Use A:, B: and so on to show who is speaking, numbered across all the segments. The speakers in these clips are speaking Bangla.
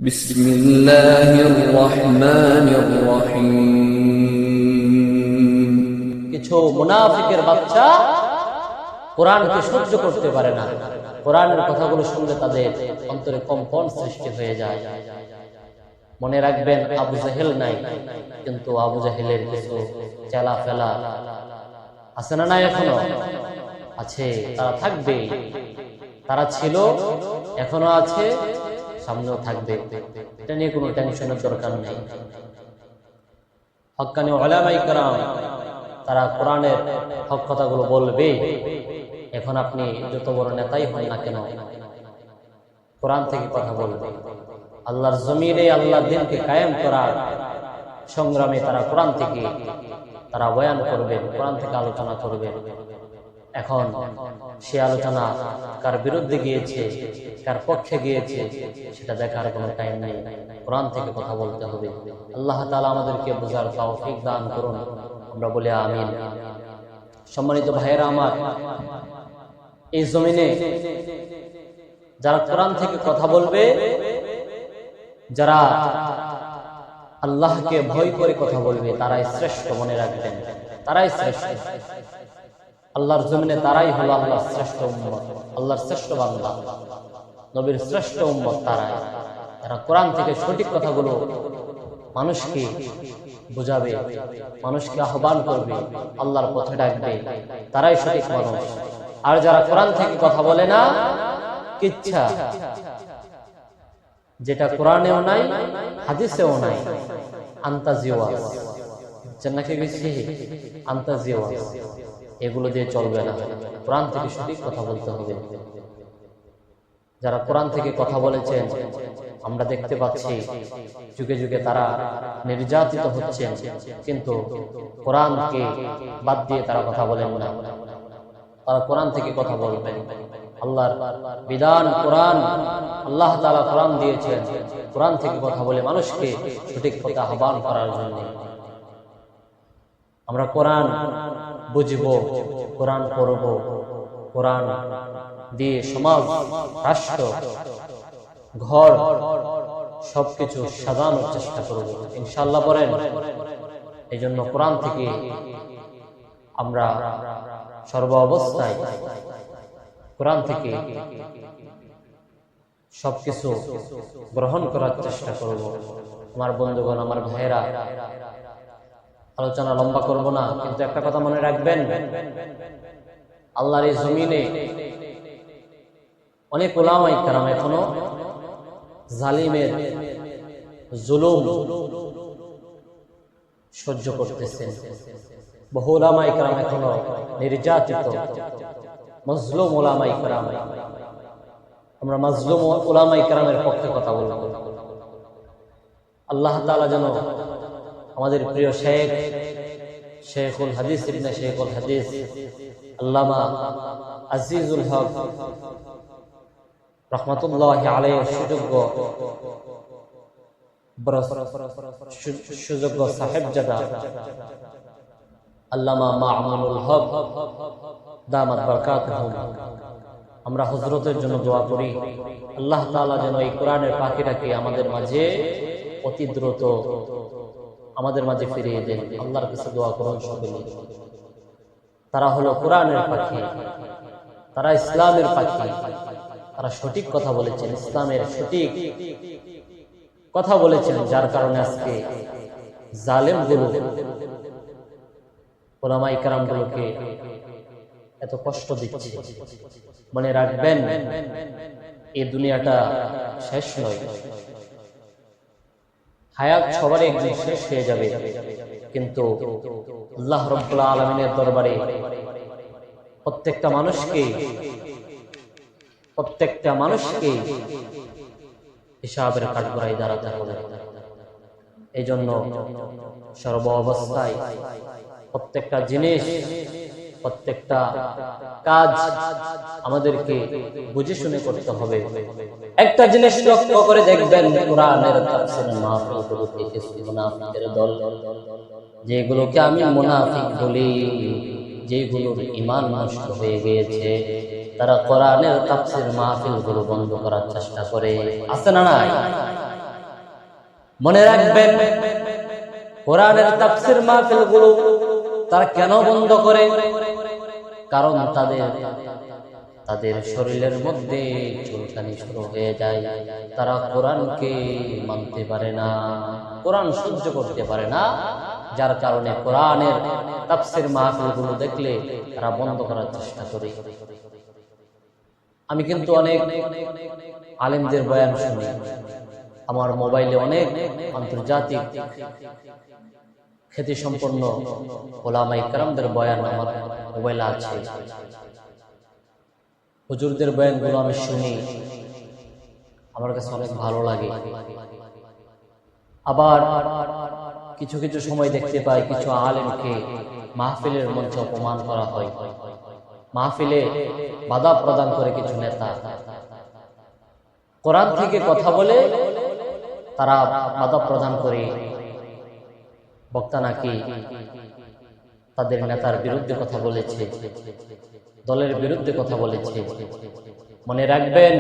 A: বিসমিল্লাহির রহমানির রহিম।
B: কিছু মুনাফিকের বাচ্চা কোরআনকে সহ্য করতে পারে না। কোরআনের কথাগুলো শুনলে তাদের অন্তরে কম্পন সৃষ্টি হয়ে যায়। মনে রাখবেন, আবু জাহেল নাই, কিন্তু আবু জাহেলের কিছু চেলা ফেলা আছে না? নাই এখনো আছে, তারা থাকবে। তারা ছিল, এখনো আছে, সামনেও থাকবে। এটা নিয়ে কোনো টেনশনের দরকার নেই। হক্কানি উলামায়ে কেরাম তারা কোরআনের হক কথাগুলো বলবে। এখন আপনি যত বড় নেতাই হন না কেন, কোরআন থেকে কথা বলবে। আল্লাহর জমিনে আল্লাহর দ্বীনকে কায়েম করার সংগ্রামে তারা কোরআন থেকে তারা বয়ান করবেন, কোরআন থেকে আলোচনা করবেন। এখন সে আলোচনা কার বিরুদ্ধে গিয়েছে, কার পক্ষে গিয়েছে, সেটা দেখার কোনো টাইম নেই। কোরআন থেকে কথা বলতে হবে। আল্লাহ তাআলা আমাদেরকে বোঝার তৌফিক দান করুন, আমরা বলি আমিন। সম্মানিত ভাইয়েরা আমার, এই জমিনে যারা কোরআন থেকে কথা বলবে, যারা আল্লাহকে ভয় করে কথা বলবে, তারাই শ্রেষ্ঠ। মনে রাখবেন, তারাই শ্রেষ্ঠ। আল্লাহর জমিনে তারাই হলো আল্লাহর শ্রেষ্ঠ উম্মত, আল্লাহর শ্রেষ্ঠ বান্দা, নবীর শ্রেষ্ঠ উম্মত। তারাই যারা কোরআন থেকে সঠিক কথাগুলো মানুষকে বুঝাবে, মানুষকে আহ্বান করবে, আল্লাহর পথে ডাকবে, তারাই সঠিক মানুষ। আর যারা কোরআন থেকে কথা বলে না, কিচ্ছা, যেটা কোরআনেও নাই, হাদিসেও নাই, আন্তাজিওয়াজ, জান্নাতে গেছি আন্তাজিওয়াজ, এগুলো দিয়ে চলবে না। কোরআন থেকে সঠিক কথা বলতে হবে। যারা কোরআন থেকে কথা বলেছেন, আমরা দেখতে পাচ্ছি যুগে যুগে তারা নির্যাতিত হচ্ছেন, কিন্তু কোরআনকে বাদ দিয়ে তারা কথা বলেন না। তারা কোরআন থেকে কথা বলবেন। আল্লাহর বিধান কোরআন, আল্লাহ তাআলা কোরআন দিয়েছেন, কোরআন থেকে কথা বলে মানুষকে সঠিক পথে আহ্বান করার জন্য। আমরা কোরআন বুঝব, কোরআন পড়ব, কোরআন দিয়ে সমাজ, রাষ্ট্র, ঘর সবকিছু সাজানোর চেষ্টা করব ইনশাআল্লাহ। বলেন, এই জন্য কোরআন থেকে আমরা সর্ব অবস্থায় কোরআন থেকে সবকিছু গ্রহণ করার চেষ্টা করব। আমার বন্ধুগণ, আমার ভাইয়েরা, আলোচনা লম্বা করব না, কিন্তু একটা কথা মনে রাখবেন, আল্লাহর এই জমিনে অনেক উলামায়ে কেরাম এখনো জালিমের জুলুম সহ্য করতেছেন। বহু উলামায়ে কেরাম এখনো নির্যাতিত, মজলুম উলামায়ে কেরাম। আমরা মজলুম উলামায়ে কেরামের পক্ষে কথা বলবো। আল্লাহ তাআলা যেন আমাদের প্রিয় শেখুল হাদিস ইবনে শেখুল হাদিস আল্লামা আজিজুল হক রাহমাতুল্লাহি আলাইহির সুযোগ্য সাহেবজাদা আল্লামা মামুনুল হক দামাত বারাকাতুহুম, আমরা হযরতের জন্য দোয়া করি। আল্লাহ তাআলা যেন এই কোরআনের পাখিটাকে আমাদের মাঝে অতি দ্রুত আমাদের মাঝে ফিরিয়ে দেন। আল্লাহর কাছে দোয়া করুন সকলে। তারা হলো কোরআনের পাখি, তারা ইসলামের পাখি, তারা সঠিক কথা বলেছেন, ইসলামের সঠিক কথা বলেছেন, যার কারণে আজকে জালেমগুলো উলামায়ে কেরামগুলোকে এত কষ্ট দিচ্ছে। মনে রাখবেন, এই দুনিয়াটা শেষ নয়। হায়াত সবারই একদিন শেষ হয়ে যাবে, কিন্তু আল্লাহ রাব্বুল আলামিনের দরবারে প্রত্যেকটা মানুষকে হিসাবের কাঠগড়ায় দাঁড়াতে হবে। এই জন্য সর্ব অবস্থায় প্রত্যেকটা জিনিস, প্রত্যেকটা কাজ আমাদেরকে বুঝে শুনে করতে হবে। একটা জিনিস লক্ষ্য করে দেখবেন, কোরআনের তাফসীর মাহফিলগুলোতে কিছু মুনাফিকের দল, যেগুলোকে আমি মুনাফিক বলি, যেগুলোর ঈমান নষ্ট হয়ে গিয়েছে, তারা কোরআনের তাফসীর মাহফিলগুলো বন্ধ করার চেষ্টা করে। আছে না নাই? মনে রাখবেন, কোরআনের তাফসীর মাহফিলগুলো তারা কেন বন্ধ করে? কারণ তাদের শরীরের মধ্যে চুলকানি শুরু হয়ে যায়। তারা কোরআনকে মানতে পারে না, কোরআন সহ্য করতে পারে না, যার কারণে কোরআনের তাফসীর মাহফিলগুলো দেখলে তারা বন্ধ করার চেষ্টা করে। আমি কিন্তু অনেক আলেমদের বয়ান শুনি, আমার মোবাইলে অনেক আন্তর্জাতিক খ্যাতি সম্পন্ন ওলামায়ে কেরামদের বয়ান আমার মোবাইলে আছে। হুজুরদের বয়ানগুলো আমি শুনি, আমার কাছে অনেক ভালো লাগে। আবার কিছু কিছু সময় দেখতে পাই কিছু আলেমকে মাহফিলের মঞ্চে অপমান করা হয়, মাহফিলে বাধা প্রদান করে কিছু নেতা। কোরআন থেকে কথা বলে তারা বাধা প্রদান করে, বক্তা নাকি তাদের নেতার বিরুদ্ধে কথা বলেছে, দলের বিরুদ্ধে কথা বলেছে। মনে রাখবেন,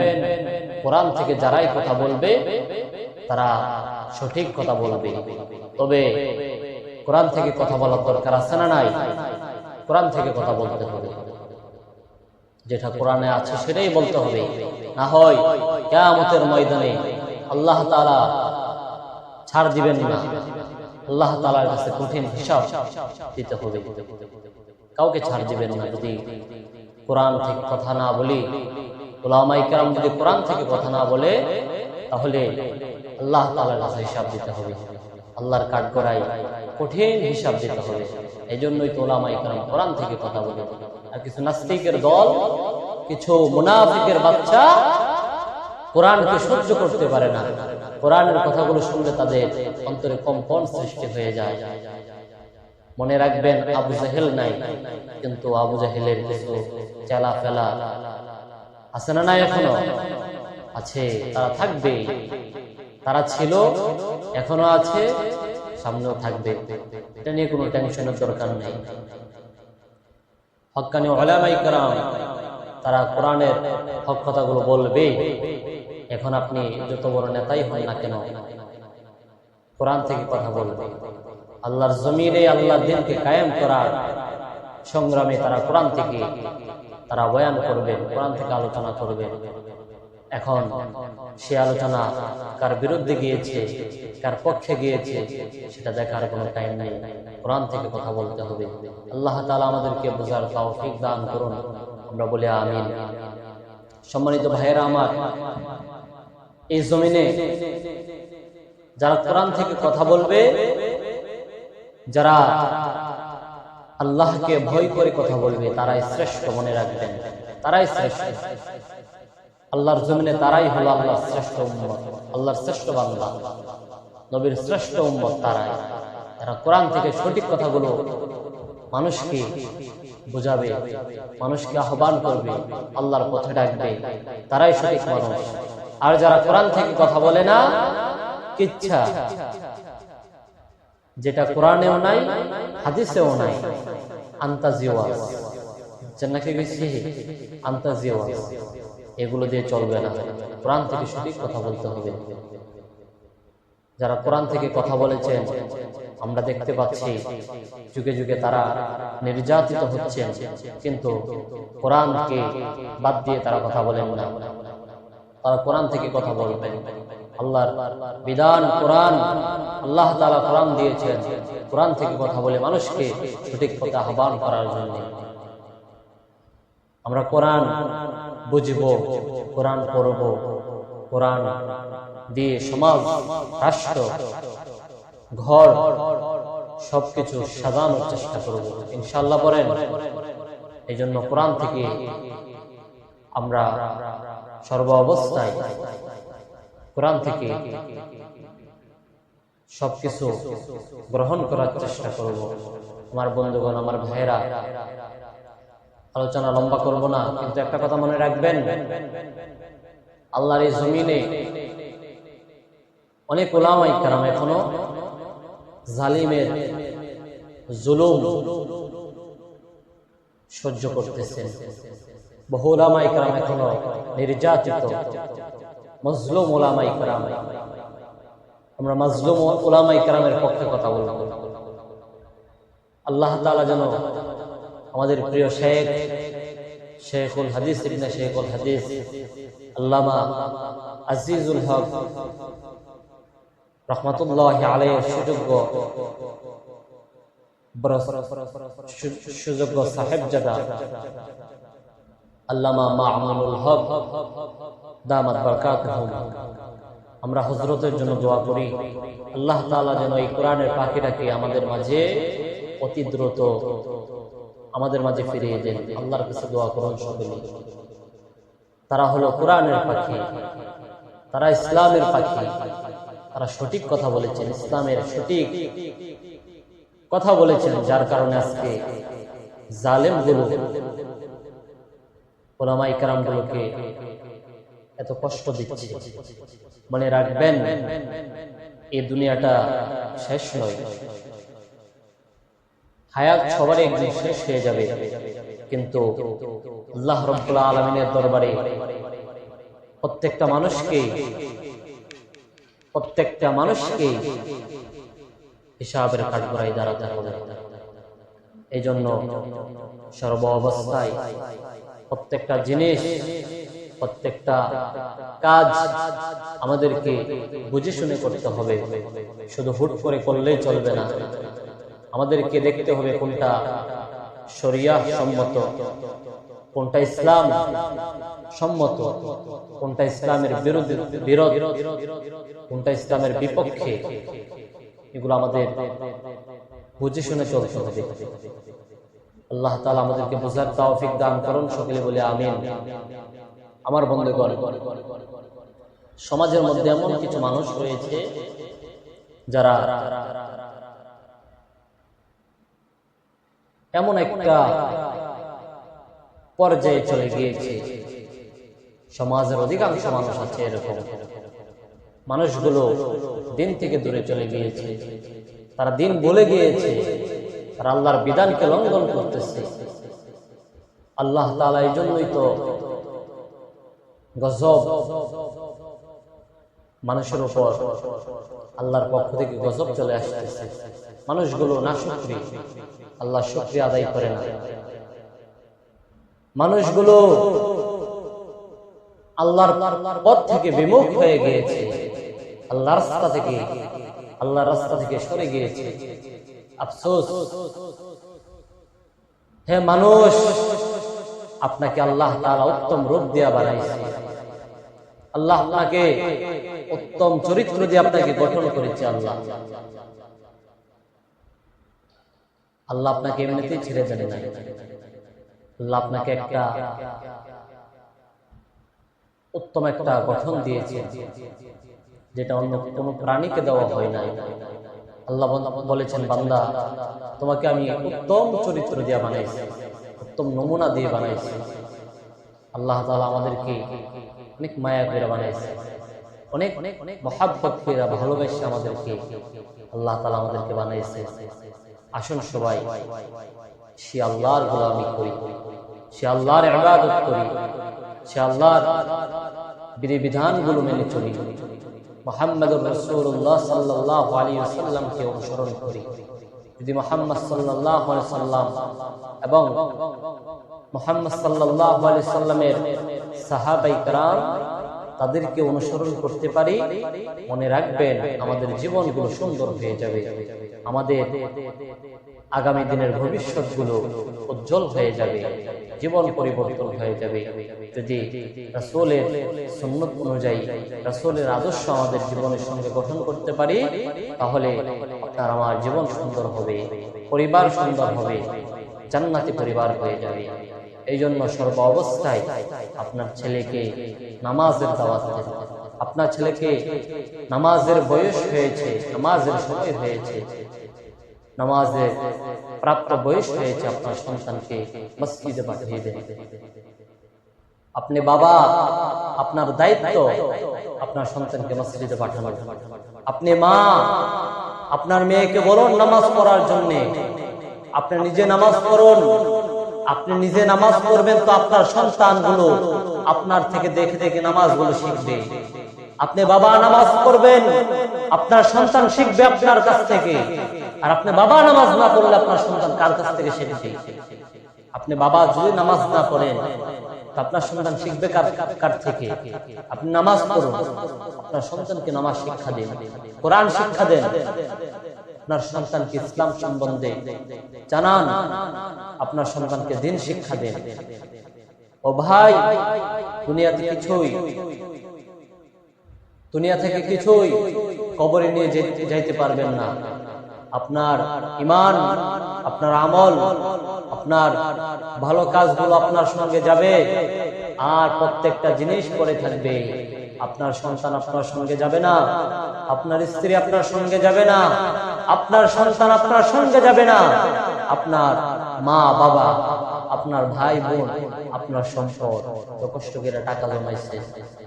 B: কোরআন থেকে যারাই কথা বলবে তারা সঠিক কথা বলবে। তবে কোরআন থেকে কথা বলার দরকার আছে না নাই? কোরআন থেকে কথা বলতে হবে, যেটা কোরআনে আছে সেটাই বলতে হবে। না হয় কিয়ামতের ময়দানে আল্লাহ তাআলা ছাড় দিবেন না, আল্লাহ তাআলার কাছে কঠিন হিসাব দিতে হবে। কাউকে ছাড় দিবেন না যদি কোরআন থেকে কথা না বলি। উলামায়ে কেরাম যদি কোরআন থেকে কথা না বলে, তাহলে আল্লাহ তাআলার কাছে হিসাব দিতে হবে, আল্লাহর কাঠগড়ায় কঠিন হিসাব দিতে হবে। এই জন্যই তো উলামায়ে কেরাম কোরআন থেকে কথা বলে। আর কিছু নাস্তিকের দল, কিছু মুনাফিকের বাচ্চা কোরআনকে সহ্য করতে পারে না, কোরআনের কথাগুলো শুনলে তাদের অন্তরে কম্পন সৃষ্টি হয়ে যায়। মনে রাখবেন, আবু জাহেল নাই, কিন্তু আবু জাহেলের কিছু চেলা ফেলা আছে না নাই? এখনো আছে, তারা থাকবে, তারা ছিল, এখনো আছে, সামনেও থাকবে। এটা নিয়ে কোনো টেনশনের দরকার নেই। হক্কানি উলামায়ে কেরাম তারা কোরআনের হক কথাগুলো বলবে। এখন আপনি যত বড় নেতাই হন না কেন, কোরআন থেকে কথা বলবে। আল্লাহর জমিনে আল্লাহর দ্বীনকে কায়েম করার সংগ্রামে তারা কোরআন থেকে তারা বয়ান করবেন, কোরআন থেকে আলোচনা করবেন। এখন সে আলোচনা কার বিরুদ্ধে গিয়েছে, কার পক্ষে গিয়েছে, সেটা দেখার কোনো টাইম নেই। কোরআন থেকে কথা বলতে হবে। আল্লাহ তাআলা আমাদেরকে বোঝার তৌফিক দান করুন, আমরা বলি আমিন। সম্মানিত ভাইয়েরা আমার, এই জমিনে যারা কোরআন থেকে কথা বলবে, যারা আল্লাহকে ভয় করে কথা বলবে, তারাই শ্রেষ্ঠ। মনে রাখবেন, তারাই শ্রেষ্ঠ। আল্লাহর জমিনে তারাই হলো আল্লাহর শ্রেষ্ঠ উম্মত, আল্লাহর শ্রেষ্ঠ বান্দা, নবীর শ্রেষ্ঠ উম্মত তারাই। তারা কোরআন থেকে সঠিক কথাগুলো মানুষকে বুঝাবে, মানুষকে আহ্বান করবে, আল্লাহর পথে ডাকবে, তারাই সঠিক মানুষ। আর যারা কোরআন থেকে কথা বলে না, কিচ্ছা, যেটা কোরআনেও নাই, হাদিসেও নাই, আন্তাজিওয়াজ, জান্নাতে গেছি আন্তাজিওয়াজ, এগুলো দিয়ে চলবে না। কোরআন থেকে সঠিক কথা বলতে হবে। যারা কোরআন থেকে কথা বলেছেন, আমরা দেখতে পাচ্ছি যুগে যুগে তারা নির্যাতিত হচ্ছেন, কিন্তু কোরআনকে বাদ দিয়ে তারা কথা বলেন না। তারা কোরআন থেকে কথা বলবেন। আল্লাহর বিধান কোরআন, আল্লাহ তাআলা কোরআন দিয়েছেন, কোরআন থেকে কথা বলে মানুষকে সঠিক পথে আহ্বান করার জন্য। আমরা কোরআন বুঝব, কোরআন পড়ব, কোরআন দিয়ে সমাজ, রাষ্ট্র, ঘর সবকিছু সাজানোর চেষ্টা করব ইনশাআল্লাহ। পড়েন। এই জন্য কোরআন থেকে আমরা সর্ব অবস্থায় কোরআন থেকে সবকিছু গ্রহণ করার চেষ্টা করব। আমার বন্ধুগণ, আমার ভাইয়েরা, আলোচনা লম্বা করব না, কিন্তু একটা কথা মনে রাখবেন, আল্লাহর এই জমিনে অনেক উলামায়ে কেরাম এখনো জালিমের জুলুম সহ্য করতেছেন। বহু উলামায়ে কেরাম এখনো নির্যাতিত, মজলুম উলামায়ে কেরাম আমরা মাজলুম উলামায়ে কেরামের পক্ষে কথা বলব। আল্লাহ তাআলা যেন আমাদের প্রিয় শেখুল হাদিস ইবনে শেখুল হাদিস আল্লামা আজিজুল হক রাহমাতুল্লাহি আলাইহির সুযোগ্য সাহেবজাদা আল্লামা মামুনুল হক দামাত বারাকাতুহুম, আমরা হযরতের জন্য দোয়া করি আল্লাহ তাআলা যেন এই কোরআনের পাখিটাকে আমাদের মাঝে অতি দ্রুত আমাদের মাঝে ফিরিয়ে দেন। আল্লাহর কাছে দোয়া করুন সকলে। তারা হলো কোরআনের পাখি, তারা ইসলামের পাখি, তারা সঠিক কথা বলেছেন, ইসলামের সঠিক কথা বলেছেন, যার কারণে আজকে জালেমগুলো উলামায়ে কেরামগুলোকে এত কষ্ট দিচ্ছে। মনে রাখবেন, এই দুনিয়াটা শেষ নয়, হায়াত সবারই একদিন শেষ হয়ে যাবে, কিন্তু আল্লাহ রাব্বুল আলামিনের দরবারে প্রত্যেকটা মানুষকে হিসাবের কাঠগড়ায় দাঁড়াতে হবে। এই জন্য সর্ব অবস্থায় প্রত্যেকটা জিনিস, প্রত্যেকটা কাজ আমাদেরকে বুঝে শুনে করতে হবে। শুধু হুট করে করলেই চলবে না, আমাদেরকে দেখতে হবে কোনটা শরিয়া সম্মত, কোনটা ইসলাম সম্মত, কোনটা ইসলামের বিরোধ, কোনটা ইসলামের বিপক্ষে। এগুলো আমাদের বুঝে শুনে চলতে হবে। আল্লাহ তাআলা আমাদেরকে বোঝার তৌফিক দান করুন, সকলে বলে আমিন। আমার বন্ধুগণ, সমাজের মধ্যে এমন কিছু মানুষ রয়েছে যারা এমন একটা পর্যায়ে চলে গিয়েছে, সমাজের অধিকাংশ মানুষ আছে এরকম, মানুষগুলো দিন থেকে দূরে চলে গিয়েছে, তারা দিন বলে গিয়েছে, তারা আল্লাহর বিধানকে লঙ্ঘন করতেছে। আল্লাহ তাআলা এই জন্যই তো গজব মানুষের উপর আল্লাহর পক্ষ থেকে গজব চলে আসতেছে। মানুষগুলো নাশুকরি, আল্লাহ শুকরিয়া আদায় করে না। মানুষগুলো আল্লাহর পথ থেকে বিমুখ হয়ে গিয়েছে, আল্লাহর রাস্তা থেকে সরে গিয়েছে। আফসোস, হে মানুষ, আপনাকে আল্লাহ তাআলা উত্তম রূপ দিয়ে বানাইছে, আল্লাহ আপনাকে উত্তম চরিত্র দিয়ে আপনাকে গঠন করেছে। আল্লাহ আপনাকে এমনিতেই ছেড়ে দেন না। আল্লাহ আপনাকে একটা উত্তম একটা গঠন দিয়েছে, যেটা অন্য কোনো প্রাণীকে দেওয়া হয় না। আল্লাহ বলেছেন, বান্দা, তোমাকে আমি উত্তম চরিত্র দিয়ে বানাইছি, উত্তম নমুনা দিয়ে বানাইছি। আল্লাহ তাআলা আমাদেরকে অনেক মায়া করে বানাইছে, অনেক মহাব্বত করে ভালোবাসে আমাদেরকে আল্লাহ তাআলা আমাদেরকে বানাইছে। আসুন সবাই সে আল্লাহর গোলামি করি, সে আল্লাহর ইবাদত করি, সে আল্লাহর বিধিবিধানগুলো মেনে চলি, মুহাম্মদুর রাসূলুল্লাহ সাল্লাল্লাহু আলাইহি ওয়াসাল্লামকে অনুসরণ করি। যদি মুহাম্মদ সাল্লাল্লাহু আলাইহি ওয়াসাল্লাম এবং মুহাম্মদ সাল্লাল্লাহু আলাইহি ওয়াসাল্লামের সাহাবায়ে কেরাম তাদেরকে অনুসরণ করতে পারি, মনে রাখবেন আমাদের জীবনগুলো সুন্দর হয়ে যাবে, আমাদের আগামী দিনের ভবিষ্যৎগুলো উজ্জ্বল হয়ে যাবে, জীবন পরিবর্তন হয়ে যাবে। যদি রাসূলের সুন্নাত অনুযায়ী রাসূলের আদর্শ আমাদের জীবনের সঙ্গে গঠন করতে পারি, তাহলে আপনার আমার জীবন সুন্দর হবে, পরিবার সুন্দর হবে, জান্নাতি পরিবার হয়ে যাবে। এই জন্য সর্ব অবস্থায় আপনার ছেলেকে নামাজের দাওয়াত দেন। আপনার ছেলেকে নামাজের বয়স হয়েছে, নামাজের সময় হয়েছে, নামাজের প্রাপ্ত বয়স হয়েছে, আপনার সন্তানকে মসজিদে পাঠিয়ে দেন। আপনি বাবা, আপনার দায়িত্ব আপনার সন্তানকে মসজিদে পাঠানো। আপনি মা, আপনার মেয়েকে বলুন নামাজ পড়ার জন্য। আপনি নিজে নামাজ পড়ুন। আপনি নিজে নামাজ পড়বেন তো আপনার সন্তানগুলো আপনার থেকে দেখে দেখে নামাজগুলো শিখবে। আপনি বাবা নামাজ পড়বেন, আপনার সন্তান শিখবে আপনার কাছ থেকে। আর আপনি বাবা নামাজ না পড়লে আপনার সন্তান কার কাছ থেকে শিখবে? আপনি বাবা যদি নামাজ না পড়েন, আপনার সন্তান শিখবে কার থেকে? আপনি নামাজ পড়ুন, আপনার সন্তানকে নামাজ শিক্ষা দিন, কোরআন শিক্ষা দেন, আপনার সন্তানকে ইসলাম সম্বন্ধে জানান, আপনার সন্তানকে দিন শিক্ষা দেন। ও ভাই, দুনিয়া থেকে কিছুই কবরে নিয়ে যাইতে পারবেন না। আপনার ঈমান, আপনার আমল, আপনার ভালো কাজগুলো আপনার সঙ্গে যাবে, আর প্রত্যেকটা জিনিস পড়ে থাকবে। আপনার সন্তান আপনার সঙ্গে যাবে না, আপনার স্ত্রী আপনার সঙ্গে যাবে না, আপনার সন্তান আপনার সঙ্গে যাবে না, আপনার মা বাবা, আপনার ভাই বোন, আপনার সম্পদ। এত কষ্ট করে টাকা জমাইছে,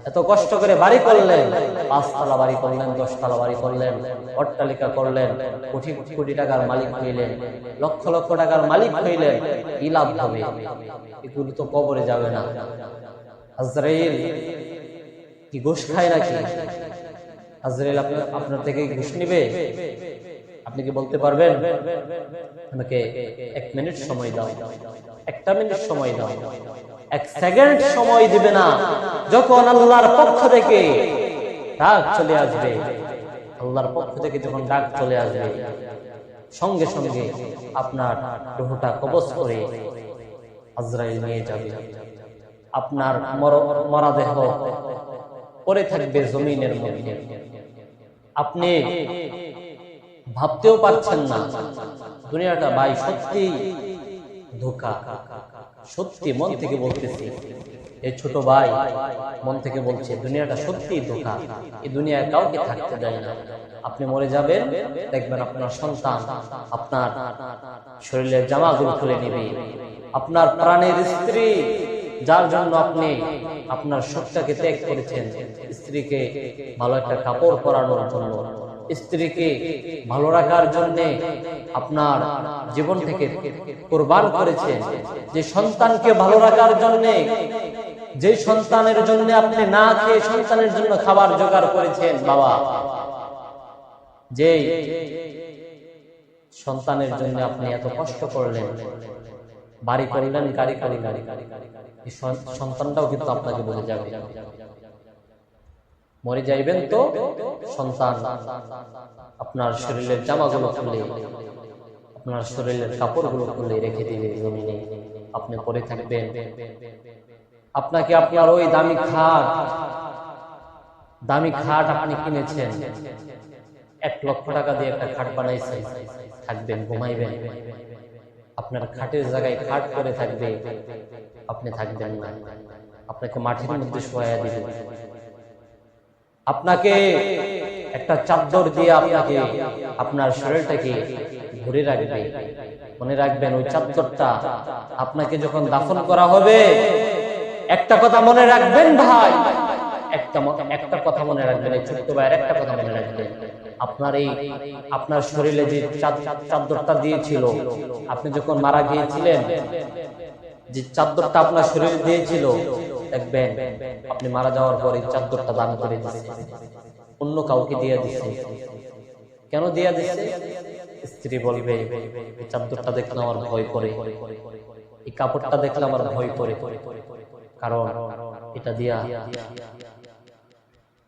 B: এত কষ্ট করে বাড়ি করলেন, 5 তলা বাড়ি করলেন, 10 তলা বাড়ি করলেন, অট্টালিকা করলেন, কোটি কোটি টাকার মালিক হইলেন, লক্ষ লক্ষ টাকার মালিক হইলেন, কি লাভ হবে? এগুলো তো কবরে যাবে না। আজরাইল কি ঘুষ খায় নাকি? আজরাইল আপনার থেকে ঘুষ নিবে? আপনি কি বলতে পারবেন? আমাকে 1 মিনিট সময় দাও, 1টা মিনিট সময় দাও, 1 সেকেন্ড সময় দিবে না। যখন আল্লাহর পক্ষ থেকে ডাক চলে আসবে, আল্লাহর পক্ষ থেকে যখন ডাক চলে আসবে, সঙ্গে সঙ্গে আপনার রূহটা কবজ করে আজরাইল নিয়ে যাবে। আপনার মরা দেহ পড়ে থাকবে জমিনের মধ্যে। আপনি ভাবতেও পারছেন না দুনিয়াটা ভাই সত্যি ধোঁকা। সত্যি মন থেকে বলতেছি, এই ছোট ভাই মন থেকে বলছে দুনিয়াটা সত্যি ধোঁকা। এই দুনিয়ায় কাউকে থাকতে দেয় না। আপনি মরে যাবেন, দেখবেন আপনার সন্তান আপনার শরীরের জামাগুলো খুলে নেবে। আপনার প্রাণের স্ত্রী, যার জন্য আপনি আপনার সবটাকে ত্যাগ করেছেন, স্ত্রীকে ভালো একটা কাপড় পরানোর জন্য, স্ত্রীকে ভালো রাখার জন্য আপনার জীবন থেকে কুরবান করেছেন, যে সন্তানকে ভালো রাখার জন্য, যে সন্তানের জন্য আপনি না খেয়ে সন্তানের জন্য খাবার জোগাড় করেছেন, বাবা, যে সন্তানের জন্য আপনি এত কষ্ট করলেন, বাড়ি করলেন, গাড়ি করলেন, এই সন্তানটাও কিন্তু আপনাকে বলে যাবে। মরে যাইবেন তো সন্তান আপনার শরীরের জামাগুলো খুলে, আপনার শরীরের কাপড়গুলো খুলে রেখে দিবে জমিনে, আপনি পরে থাকবেন। আপনাকে আপনার ওই দামি খাট আপনি কিনেছেন, 1 লক্ষ টাকা দিয়ে একটা খাট বানাইছেন, থাকবেন, ঘুমাইবেন। আপনার খাটের জায়গায় খাট করে থাকবে, আপনি থাকবেন না, আপনাকে মাটির মধ্যে শোয়া দিবে। আপনাকে একটা চাদর দিয়ে আপনাকে আপনার শরীরটাকে ঘুরে রাখবে। মনে রাখবেন, ওই চাদরটা আপনাকে যখন দাফন করা হবে, একটা কথা মনে রাখবেন ভাই, একটা কথা মনে রাখবেন, এই ছোট্ট ভাইয়ের একটা কথা মনে রাখবেন। আপনার শরীরে যে চাদরটা দিয়েছিল, আপনি যখন মারা গিয়েছিলেন, যে চাদরটা আপনার শরীরে দিয়েছিল, দেখবেন আপনি মারা যাওয়ার পরে চাদরটা দান করে দিচ্ছে, অন্য কাউকে দিয়ে দিচ্ছে। কেন দিয়ে দিচ্ছে? স্ত্রী বলবে, এই চাদরটা দেখলে আমার ভয় করে, এই কাপড়টা দেখলে আমার ভয় করে, কারণ এটা দিয়া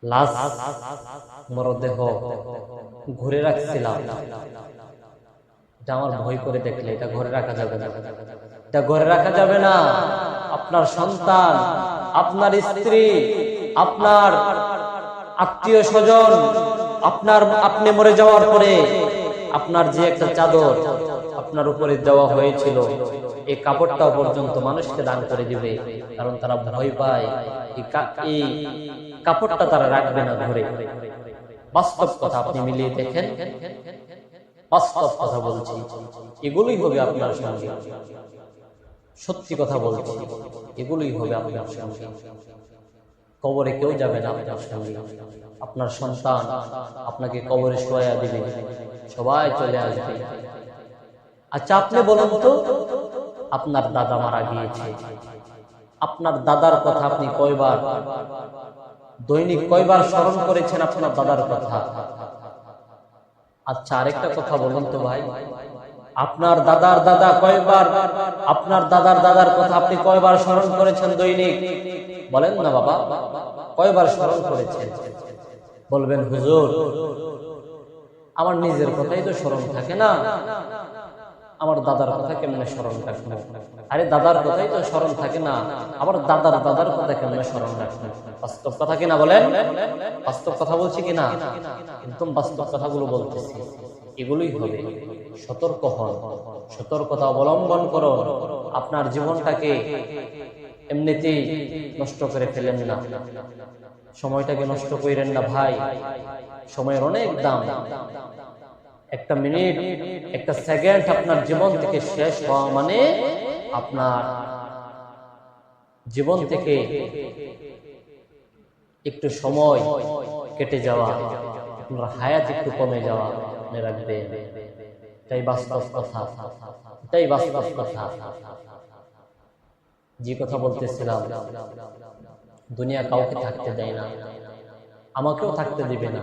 B: লাশ মরদেহ ঘুরে রাখছিলাম, এটা আমার ভয় করে দেখলে এটা ঘরে রাখা যাবে না, এটা ঘরে রাখা যাবে না। আপনার সন্তান, আপনার স্ত্রী, আপনার আত্মীয় স্বজন, আপনি মরে যাওয়ার পরে আপনার যে একটা চাদর আপনার উপরে দেওয়া হয়েছিল, এই কাপড়টাও পর্যন্ত মানুষকে দান করে দিবে, কারণ তারা ভয় পায় এই কাপড়টা তারা রাখবে না ঘরে। বাস্তব কথা আপনি মিলিয়ে দেখেন, বাস্তব কথা বলছি, এগুলোই হবে আপনার সঙ্গে। সত্যি কথা বলছি, এগুলোই হবে আপনার সঙ্গে। কবরে কেউ যাবে না আপনার সঙ্গে, আপনার সন্তান আপনাকে কবরে শোয়া দিবে, সবাই চলে আসবে। আচ্ছা, আপনি বলুন তো, আপনার দাদা মারা গিয়েছে, আপনার দাদার কথা আপনি কয়বার দৈনিক কয়বার স্মরণ করেছেন আপনার দাদার কথা? আচ্ছা, আরেকটা কথা বলুন তো ভাই, আপনার দাদার দাদা কয়বার, আপনার দাদার দাদার কথা আপনি কয়বার স্মরণ করেছেন দৈনিক? বলেন না বাবা, কয়বার স্মরণ করেছেন? বলবেন হুজুর, আমার নিজের কথাই তো স্মরণ থাকে না, আমার দাদার কথা কেমনে স্মরণ রাখবো? আরে দাদার কথাই তো স্মরণ থাকে না, আবার দাদার দাদার কথা কেমনে স্মরণ রাখবো? বাস্তব কথা কিনা বলেন? বাস্তব কথা বলছি কিনা? একদম বাস্তব কথাগুলো বলতেছি, এগুলোই হবে। সতর্ক হন, সতর্কতা অবলম্বন করো, আপনার জীবনটাকে এমনিতেই নষ্ট করে ফেলেন না, সময়টাকে নষ্ট করেন না ভাই। সময়ের অনেক দাম, একটা মিনিট, একটা সেকেন্ড আপনার জীবন থেকে শেষ হওয়া মানে আপনার জীবন থেকে একটু সময় কেটে যাওয়া, আপনার হায়াত একটু কমে যাওয়া, মনে রাখবেন। এটাই বাস্তব কথা, এটাই বাস্তব কথা। যে কথা বলতেছিলাম, দুনিয়া কাউকে থাকতে দেয় না, আমাকেও থাকতে দিবে না।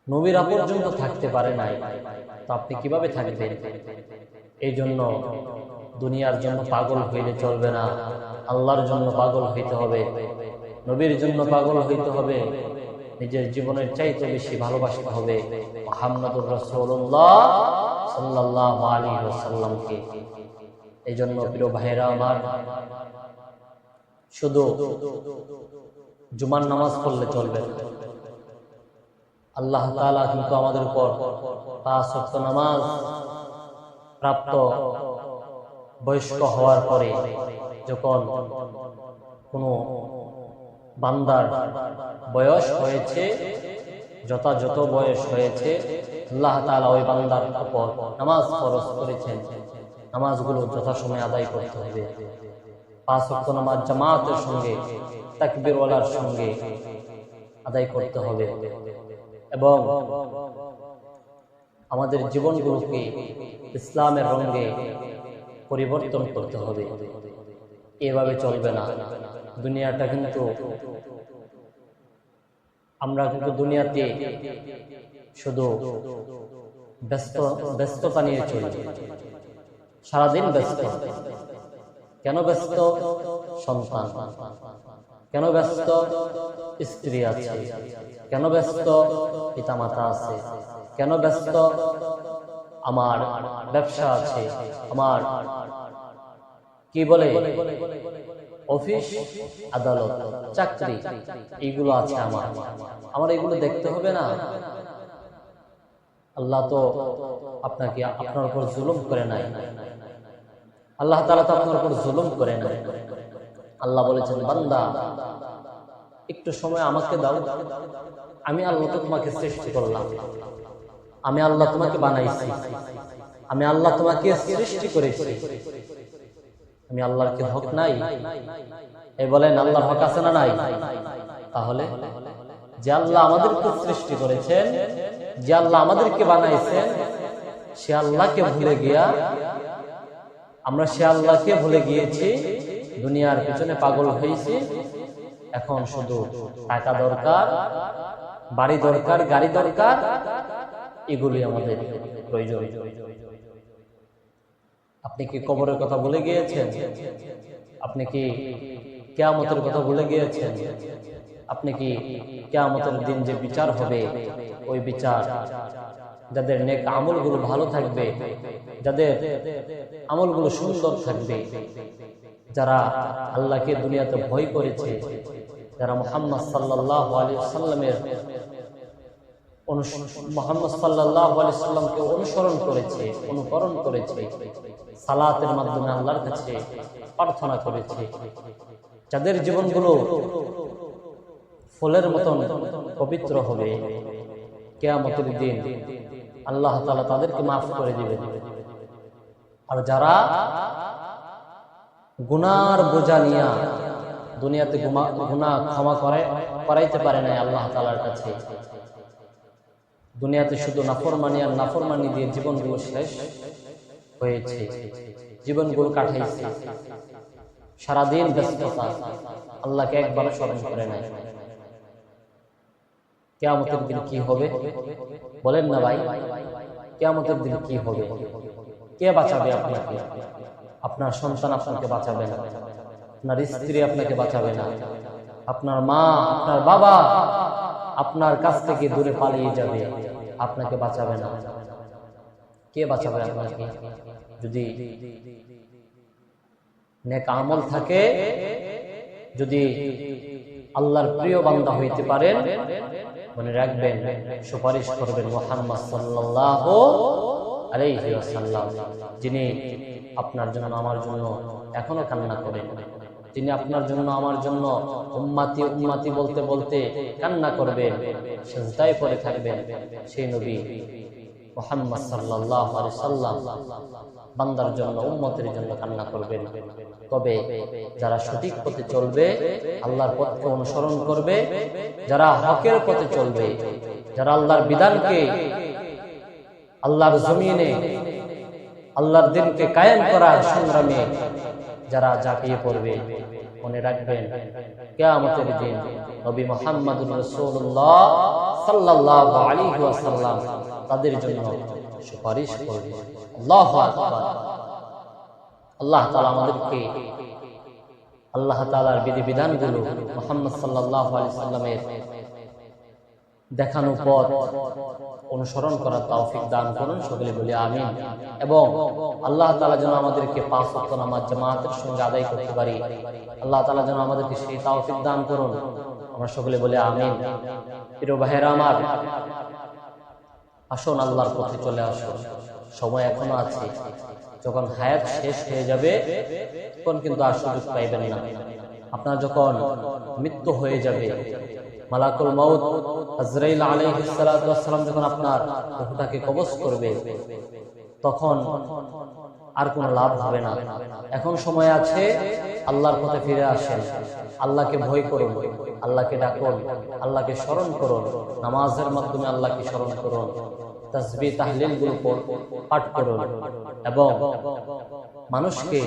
B: নবীরা পর্যন্ত থাকতে পারে নাই, তো আপনি কিভাবে থাকবেন? এই জন্য দুনিয়ার জন্য পাগল হইলে চলবে না, আল্লাহর জন্য পাগল হইতে হবে, নবীর জন্য পাগল হইতে হবে, নিজের জীবনের চাইতে বেশি ভালোবাসতে হবে মুহাম্মদুর রাসূলুল্লাহ সাল্লাল্লাহু আলাইহি ওয়াসাল্লামকে। এই জন্য প্রিয় ভাইরা আমার, শুধু জুমার নামাজ পড়লে চলবে না। আল্লাহ তাআলা কিন্তু আমাদের উপর 5 ওয়াক্ত নামাজ প্রাপ্ত বয়স্ক হওয়ার পরে, যখন কোনো বান্দার বয়স হয়েছে, যথাযথ বয়স হয়েছে, আল্লাহ তাআলা ওই বান্দার উপর নামাজ ফরজ করেছেন। নামাজগুলো যথাসময়ে আদায় করতে হবে। 5 ওয়াক্ত নামাজ জামাতের সঙ্গে, তাকবীরওয়ালার সঙ্গে আদায় করতে হবে এবং আমাদের জীবনগুলোকে ইসলামের রঙে পরিবর্তন করতে হবে। এভাবে চলবে না। দুনিয়াটা কিন্তু, আমরা কিন্তু দুনিয়াতে শুধু ব্যস্ততা নিয়ে চলি, সারাদিন ব্যস্ত। কেন ব্যস্ত? সন্তান। কেন ব্যস্ত? স্ত্রী আছে। কেন ব্যস্ত? পিতামাতা আছে। কেন ব্যস্ত? আমার ব্যবসা আছে, আমার কি বলে অফিস, আদালত, চাকরি, এইগুলো আছে আমার এগুলো দেখতে হবে না? আল্লাহ তো আপনাকে, আপনার উপর জুলুম করে নাই। আল্লাহ তাআলা তো আপনার উপর জুলুম করে নাই। আল্লাহ বলেছেন, বান্দা একটু সময় আমাকে দাও, আমি আল্লাহ তো তোমাকে সৃষ্টি করলাম, আমি আল্লাহ তোমাকে বানাইছি, আমি আল্লাহ তোমাকে সৃষ্টি করেছি, আমি আল্লাহর কি হক নাই? এই বলেন, আল্লাহর হক আছে না নাই? তাহলে যে আল্লাহ আমাদেরকে সৃষ্টি করেছেন, যে আল্লাহ আমাদেরকে বানাইছেন, সে আল্লাহকে ভুলে গিয়া, আমরা সে আল্লাহকে ভুলে গিয়েছি, দুনিয়ার পিছনে পাগল হয়েছি। এখন শুধু টাকা দরকার, বাড়ি দরকার, গাড়ি দরকার, এগুলি আমাদের প্রয়োজন। আপনি কি কবরের কথা ভুলে গিয়েছেন? আপনি কি কিয়ামতের কথা ভুলে গিয়েছেন? আপনি কি কিয়ামতের দিন যে বিচার হবে, ওই বিচার, যাদের নেক আমলগুলো ভালো থাকবে, যাদের আমলগুলো সুন্দর থাকবে, যারা আল্লাহকে দুনিয়াতে ভয় করেছে, যারা মুহাম্মদ সাল্লাল্লাহু আলাইহি ওয়াসাল্লামের মুহাম্মদ সাল্লাল্লাহু আলাইহি ওয়াসাল্লামকে অনুসরণ করেছে, অনুকরণ করেছে, সালাতের মাধ্যমে আল্লাহর কাছে প্রার্থনা করেছে, যাদের জীবনগুলো ফুলের মতন পবিত্র হবে, কিয়ামতের দিন আল্লাহ তাআলা তাদেরকে মাফ করে দিবেন। আর যারা গুনার বোঝা নিয়ে দুনিয়াতে গুনাহ ক্ষমা করাইতে পারে না আল্লাহ তাআলার কাছে, দুনিয়াতে শুধু নাফরমানি আর নাফরমানি দিয়ে জীবনগুলো শেষ হয়েছে, জীবনগুলো কাটাইছে, সারাদিন ব্যস্ততা, আল্লাহকে একবারও স্মরণ করে নাই। কিয়ামতের দিন কি হবে বলেন না ভাই? কিয়ামতের দিন কি হবে? কে বাঁচাবে আপনাকে? আপনার সন্তান আপনাকে বাঁচাবে না, আপনার স্ত্রী আপনাকে বাঁচাবে না, আপনার মা, আপনার বাবা আপনার কাছ থেকে দূরে পালিয়ে যাবে, আপনাকে বাঁচাবে না। কে বাঁচাবে আপনাকে? যদি নেক আমল থাকে, যদি আল্লাহর প্রিয় বান্দা হইতে পারেন, মনে রাখবেন সুপারিশ করবেন মুহাম্মদ সাল্লাল্লাহু আলাইহি ওয়াসাল্লাম, যিনি আপনার জন্য আমার জন্য এখনো কান্না করেন, যিনি আপনার জন্য আমার জন্য উম্মতি উম্মতি বলতে বলতে কান্না করবেন, সিজদায় পড়ে থাকবেন, সেই নবী মুহাম্মদ সাল্লাল্লাহু আলাইহি ওয়াসাল্লাম বান্দার জন্য, উম্মতের জন্য কান্না করবেন। তবে যারা সঠিক পথে চলবে, আল্লাহর পথকে অনুসরণ করবে, যারা হকের পথে চলবে, যারা আল্লাহর বিধানকে, আল্লাহর জমিনে আল্লাহর দ্বীনকে কায়েম করার সংগ্রামে যারা ঝাঁপিয়ে পড়বে, মনে রাখবেন কিয়ামতের দিন নবী মুহাম্মদুর রাসূলুল্লাহ সাল্লাল্লাহু আলাইহি ওয়াসাল্লাম তাদের জন্য সুপারিশ করবে। আল্লাহু আকবার। আল্লাহ তাআলা আমাদেরকে আল্লাহ তাআলার বিধিবিধানগুলো মুহাম্মদ সাল্লাল্লাহু আলাইহি ওয়াসাল্লামের দেখানো পথ অনুসরণ করার তৌফিক দান করুন, সকলে বলি আমিন। এবং আল্লাহ তাআলা যেন আমাদেরকে 5 ওয়াক্ত নামাজ জামাতের সঙ্গে আদায় করতে পারি, আল্লাহ তাআলা যেন আমাদেরকে সেই তৌফিক দান করুন, আমরা সকলে বলি আমিন। প্রিয় ভাইয়েরা আমার, আসুন আল্লাহর পথে চলে আসুন, সময় এখনো আছে। যখন হায়াত শেষ হয়ে যাবে তখন কিন্তু আর সুযোগ পাইবেন না। আপনার যখন মৃত্যু হয়ে যাবে, মালাকুল মাউত আজরাইল আলাইহিস সালাতু ওয়াস সালাম যখন আপনার রূহটাকে কবজ করবে, তখন আর কোনো লাভ হবে না। এখন সময় আছে, আল্লাহর পথে ফিরে আসেন, আল্লাহকে ভয় করুন, আল্লাহকে ডাকুন, আল্লাহকে স্মরণ করুন, নামাজের মাধ্যমে আল্লাহকে স্মরণ করুন, তাসবিহ তাহলিল গুলো পাঠ করুন, এবং মানুষকে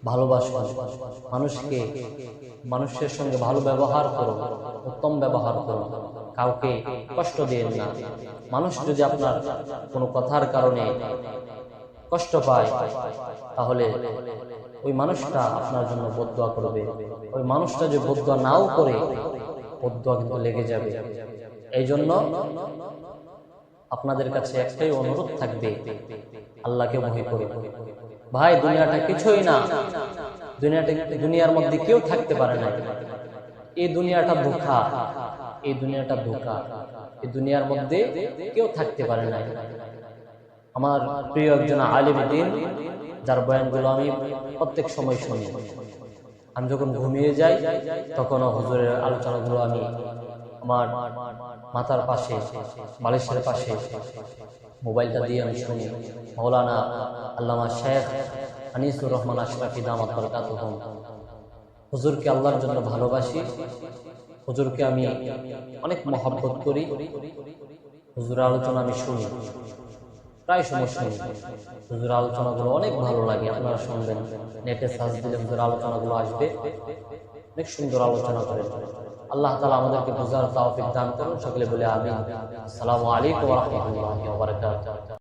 B: ভালোবাসুন, মানুষের সঙ্গে ভালো ব্যবহার করুন, উত্তম ব্যবহার করুন, কাউকে কষ্ট দিয়েন না। মানুষ যদি আপনার কোনো কথার কারণে কষ্ট পায়, তাহলে ওই মানুষটা আপনার জন্য বদদুয়া করবে। ওই মানুষটা যে বদদুয়া নাও করে, বদদুয়া কিন্তু লেগে যাবে। এই জন্য আপনাদের কাছে একটাই অনুরোধ থাকবে, আল্লাহকে ভয় করুন। ভাই, দুনিয়াটা কিছুই না, দুনিয়ার মধ্যে কেউ থাকতে পারে না। এই দুনিয়াটা ধোঁকা, এই দুনিয়াটা ধোঁকা, এই দুনিয়ার মধ্যে কেউ থাকতে পারে না। আমার প্রিয় একজন আলিম দ্বীন, যার বয়ানগুলো আমি প্রত্যেক সময় শুনি, আমি যখন ঘুমিয়ে যাই তখনও হুজুরের আলোচনাগুলো আমি আমার মাথার পাশে, বালিশের পাশে মোবাইলটা দিয়ে আমি শুনি। মাওলানা আল্লামা শেখ আনিসুর রহমান আশরাফি দামাত বরকাতুহুম, হুজুরকে আল্লাহর জন্য ভালোবাসি, হুজুরকে আমি অনেক মহব্বত করি। হুজুরের আলোচনা আমি শুনি, প্রায় সময় শুনি। হুজুরের আলোচনাগুলো অনেক ভালো লাগে, আপনারা শুনবেন, নেটে সার্চ দিলে হুজুরের আলোচনাগুলো আসবে, অনেক সুন্দর আলোচনা করেন। আল্লাহ তাআলা আমাদেরকে বুঝার তৌফিক দান করুন, সকলে বলে আমিন। আসসালামু আলাইকুম ওয়া রাহমাতুল্লাহি ওয়া বারাকাতুহু।